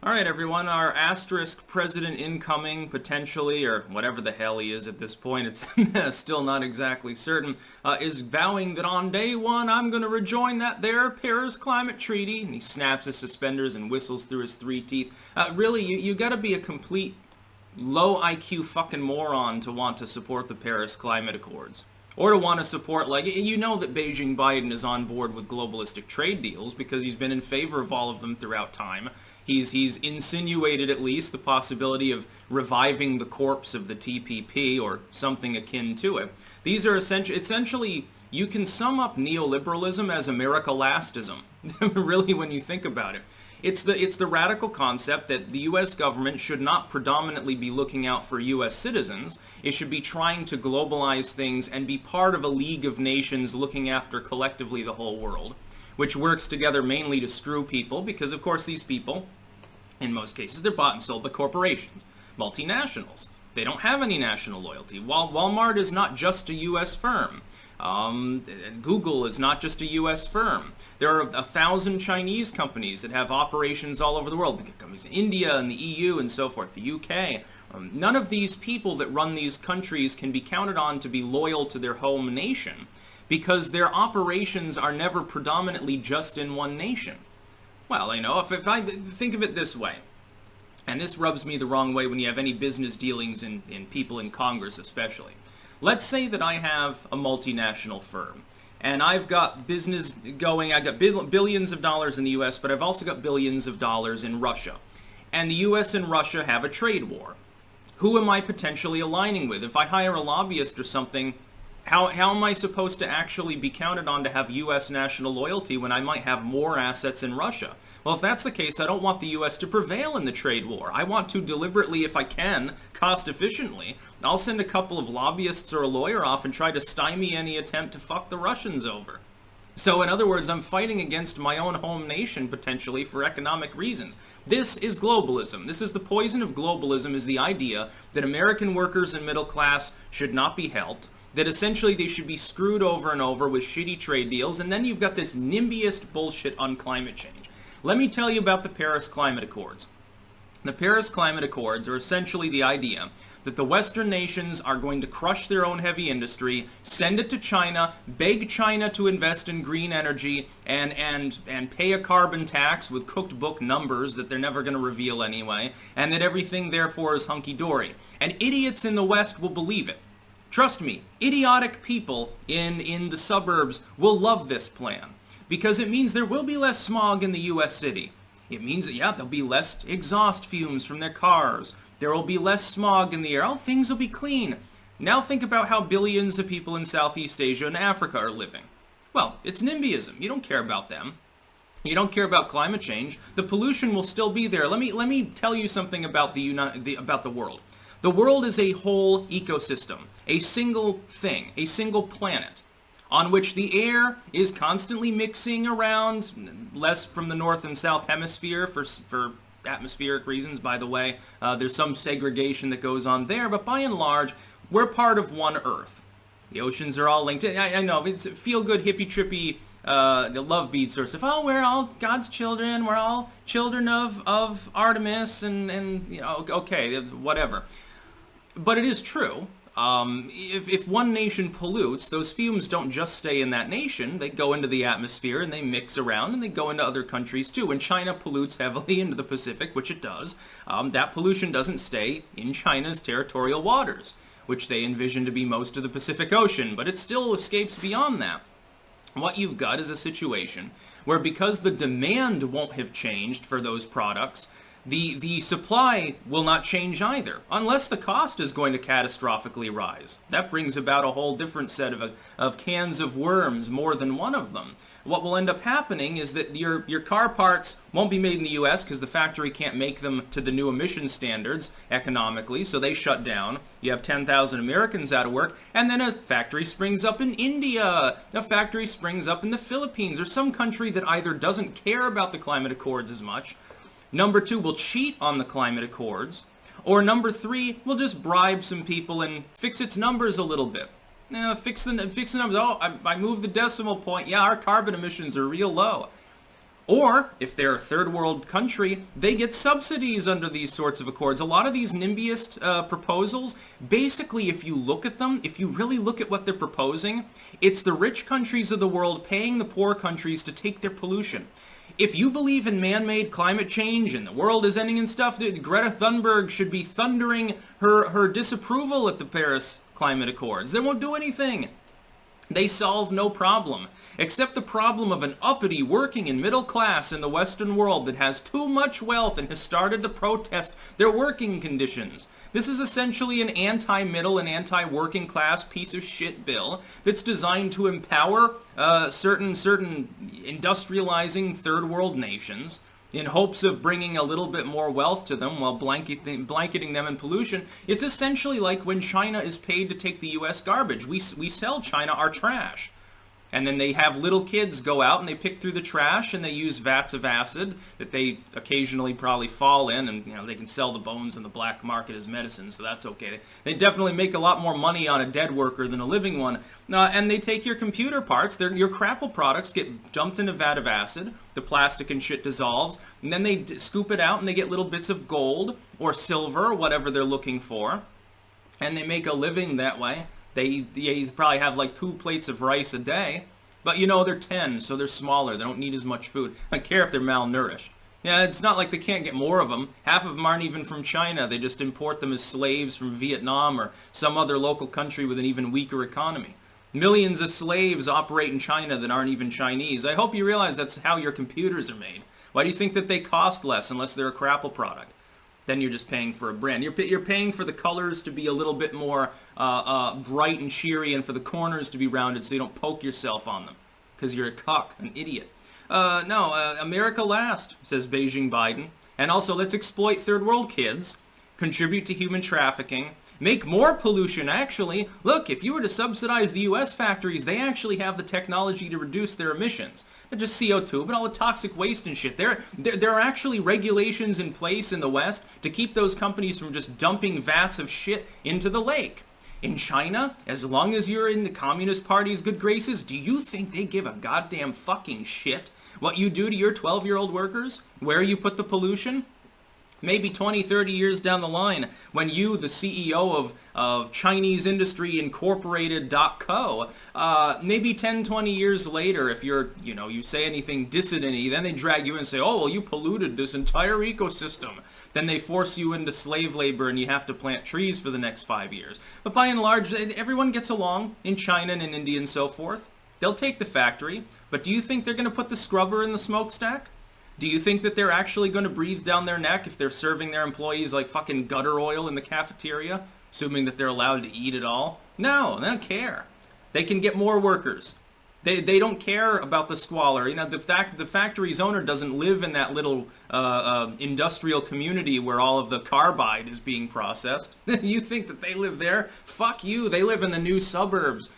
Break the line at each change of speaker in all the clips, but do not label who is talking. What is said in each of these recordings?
All right, everyone, our Asterisk president incoming, potentially, or whatever the hell he is at this point, it's still not exactly certain, is vowing that on day one, I'm going to rejoin that there Paris Climate Treaty, and he snaps his suspenders and whistles through his three teeth. Really, you got to be a complete low IQ fucking moron to want to support the Paris Climate Accords. Or to want to support, like, you know that Beijingbiden is on board with globalistic trade deals because he's been in favor of all of them throughout time. He's insinuated at least the possibility of reviving the corpse of the TPP or something akin to it. These are essentially, you can sum up neoliberalism as Americalastism, really, when you think about it. It's the radical concept that the U.S. government should not predominantly be looking out for U.S. citizens. It should be trying to globalize things and be part of a league of nations looking after collectively the whole world, which works together mainly to screw people because, of course, these people, in most cases, they're bought and sold by corporations, multinationals. They don't have any national loyalty. Walmart is not just a U.S. firm. Google is not just a U.S. firm. There are 1,000 Chinese companies that have operations all over the world. Companies in India and the EU and so forth, the UK. None of these people that run these countries can be counted on to be loyal to their home nation because their operations are never predominantly just in one nation. Well, you know, if I think of it this way, and this rubs me the wrong way when you have any business dealings in people in Congress especially. Let's say that I have a multinational firm, and I've got business going, I've got billions of dollars in the US, but I've also got billions of dollars in Russia. And the US and Russia have a trade war. Who am I potentially aligning with? If I hire a lobbyist or something, how am I supposed to actually be counted on to have US national loyalty when I might have more assets in Russia? Well, if that's the case, I don't want the U.S. to prevail in the trade war. I want to deliberately, if I can, cost efficiently, I'll send a couple of lobbyists or a lawyer off and try to stymie any attempt to fuck the Russians over. So, in other words, I'm fighting against my own home nation, potentially, for economic reasons. This is globalism. This is the poison of globalism, is the idea that American workers and middle class should not be helped, that essentially they should be screwed over and over with shitty trade deals, and then you've got this NIMBYist bullshit on climate change. Let me tell you about the Paris Climate Accords. The Paris Climate Accords are essentially the idea that the Western nations are going to crush their own heavy industry, send it to China, beg China to invest in green energy, and pay a carbon tax with cooked book numbers that they're never going to reveal anyway, and that everything therefore is hunky-dory. And idiots in the West will believe it. Trust me, idiotic people in the suburbs will love this plan. Because it means there will be less smog in the U.S. city. It means that, yeah, there'll be less exhaust fumes from their cars. There will be less smog in the air. Oh, things will be clean. Now think about how billions of people in Southeast Asia and Africa are living. Well, it's NIMBYism. You don't care about them. You don't care about climate change. The pollution will still be there. Let me tell you something about about the world. The world is a whole ecosystem, a single thing, a single planet, on which the air is constantly mixing around, less from the north and south hemisphere for atmospheric reasons, by the way. There's some segregation that goes on there, but by and large, we're part of one Earth. The oceans are all linked. I know, it's feel-good, hippie-trippy, the love bead sort of stuff. Oh, we're all God's children. We're all children of Artemis and you know, okay, whatever. But it is true. If one nation pollutes, those fumes don't just stay in that nation. They go into the atmosphere and they mix around and they go into other countries too. When China pollutes heavily into the Pacific, which it does, that pollution doesn't stay in China's territorial waters, which they envision to be most of the Pacific Ocean, but it still escapes beyond that. What you've got is a situation where, because the demand won't have changed for those products, the supply will not change either, unless the cost is going to catastrophically rise. That brings about a whole different set of cans of worms, more than one of them. What will end up happening is that your car parts won't be made in the U.S. because the factory can't make them to the new emission standards economically, so they shut down. You have 10,000 Americans out of work, and then a factory springs up in India, a factory springs up in the Philippines, or some country that either doesn't care about the climate accords as much, number two, will cheat on the climate accords, or number three, will just bribe some people and fix its numbers a little bit. Fix the numbers. Oh, I moved the decimal point. Yeah, our carbon emissions are real low. Or, if they're a third world country, they get subsidies under these sorts of accords. A lot of these NIMBYist proposals, basically, if you look at them, if you really look at what they're proposing, it's the rich countries of the world paying the poor countries to take their pollution. If you believe in man-made climate change and the world is ending and stuff, Greta Thunberg should be thundering her disapproval at the Paris Climate Accords. They won't do anything. They solve no problem, except the problem of an uppity working and middle class in the Western world that has too much wealth and has started to protest their working conditions. This is essentially an anti-middle and anti-working class piece of shit bill that's designed to empower certain industrializing third world nations in hopes of bringing a little bit more wealth to them while blanketing them in pollution. It's essentially like when China is paid to take the U.S. garbage. We sell China our trash. And then they have little kids go out and they pick through the trash and they use vats of acid that they occasionally probably fall in, and they can sell the bones in the black market as medicine, so that's okay. They definitely make a lot more money on a dead worker than a living one. And they take your computer parts, your crapple products get dumped in a vat of acid, the plastic and shit dissolves, and then they scoop it out and they get little bits of gold or silver or whatever they're looking for, and they make a living that way. They probably have like 2 plates of rice a day, but they're 10, so they're smaller. They don't need as much food. I don't care if they're malnourished. Yeah, it's not like they can't get more of them. Half of them aren't even from China. They just import them as slaves from Vietnam or some other local country with an even weaker economy. Millions of slaves operate in China that aren't even Chinese. I hope you realize that's how your computers are made. Why do you think that they cost less unless they're a crapple product? Then you're just paying for a brand. You're paying for the colors to be a little bit more bright and cheery, and for the corners to be rounded so you don't poke yourself on them, because you're a cuck, an idiot. America last, says Beijingbiden. And also, let's exploit third world kids, contribute to human trafficking, make more pollution, actually. Look, if you were to subsidize the U.S. factories, they actually have the technology to reduce their emissions. Not just CO2, but all the toxic waste and shit. There are actually regulations in place in the West to keep those companies from just dumping vats of shit into the lake. In China, as long as you're in the Communist Party's good graces, do you think they give a goddamn fucking shit what you do to your 12-year-old workers? Where you put the pollution? Maybe 20, 30 years down the line, when you, the CEO of Chinese Industry Incorporated.co, maybe 10, 20 years later, if you say anything dissident-y, then they drag you in and say, oh, well, you polluted this entire ecosystem. Then they force you into slave labor and you have to plant trees for the next 5 years. But by and large, everyone gets along in China and in India and so forth. They'll take the factory, but do you think they're going to put the scrubber in the smokestack? Do you think that they're actually going to breathe down their neck if they're serving their employees like fucking gutter oil in the cafeteria, assuming that they're allowed to eat it all? No, they don't care. They can get more workers. They don't care about the squalor. The factory's owner doesn't live in that little industrial community where all of the carbide is being processed. You think that they live there? Fuck you. They live in the new suburbs.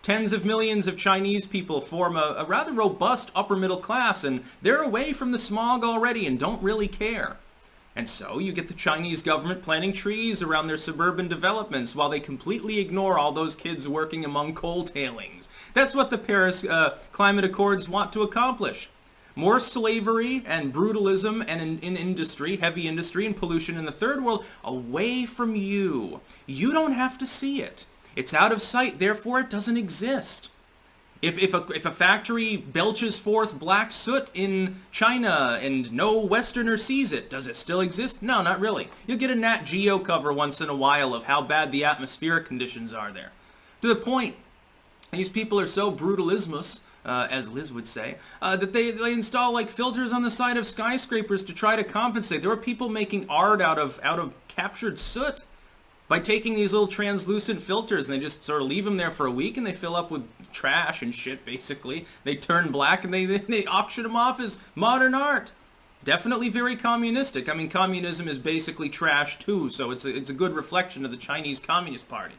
Tens of millions of Chinese people form a rather robust upper middle class, and they're away from the smog already and don't really care. And so you get the Chinese government planting trees around their suburban developments while they completely ignore all those kids working among coal tailings. That's what the Paris Climate Accords want to accomplish. More slavery and brutalism and in industry, heavy industry and pollution in the third world away from you. You don't have to see it. It's out of sight, therefore it doesn't exist. If a factory belches forth black soot in China and no Westerner sees it, does it still exist? No, not really. You'll get a Nat Geo cover once in a while of how bad the atmospheric conditions are there. To the point, these people are so brutalismus, as Liz would say, that they install like filters on the side of skyscrapers to try to compensate. There are people making art out of captured soot by taking these little translucent filters, and they just sort of leave them there for a week, and they fill up with trash and shit, basically. They turn black, and they auction them off as modern art. Definitely very communistic. I mean, communism is basically trash, too, so it's a good reflection of the Chinese Communist Party.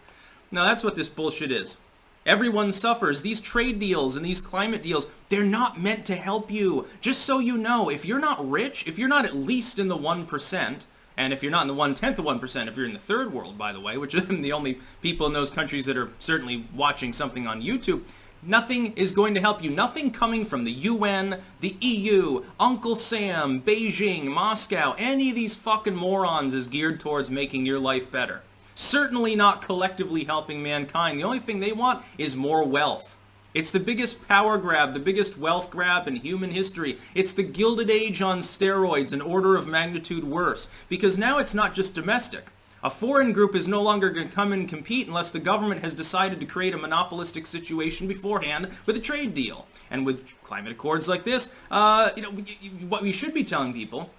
Now, that's what this bullshit is. Everyone suffers. These trade deals and these climate deals, they're not meant to help you. Just so you know, if you're not rich, if you're not at least in the 1%, and if you're not in the 1/10 of 1%, if you're in the third world, by the way, which are the only people in those countries that are certainly watching something on YouTube, Nothing is going to help you. Nothing coming from the UN, the EU, Uncle Sam, Beijing, Moscow, any of these fucking morons is geared towards making your life better. Certainly not collectively helping mankind. The only thing they want is more wealth. It's the biggest power grab, the biggest wealth grab in human history. It's the Gilded Age on steroids, an order of magnitude worse. Because now it's not just domestic. A foreign group is no longer going to come and compete unless the government has decided to create a monopolistic situation beforehand with a trade deal. And with climate accords like this, what we should be telling people,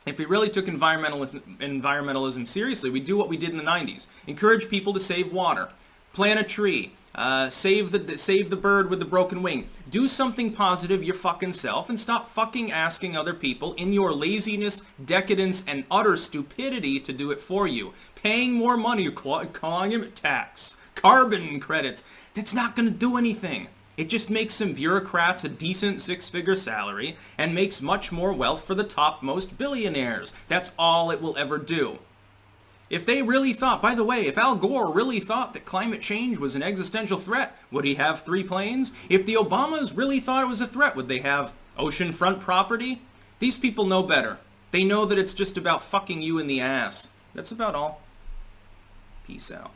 if we really took environmentalism seriously, we'd do what we did in the 90s. Encourage people to save water. Plant a tree. Save the bird with the broken wing. Do something positive your fucking self and stop fucking asking other people in your laziness, decadence, and utter stupidity to do it for you. Paying more money, climate tax, carbon credits, that's not going to do anything. It just makes some bureaucrats a decent six-figure salary and makes much more wealth for the topmost billionaires. That's all it will ever do. If they really thought, by the way, if Al Gore really thought that climate change was an existential threat, would he have 3 planes? If the Obamas really thought it was a threat, would they have oceanfront property? These people know better. They know that it's just about fucking you in the ass. That's about all. Peace out.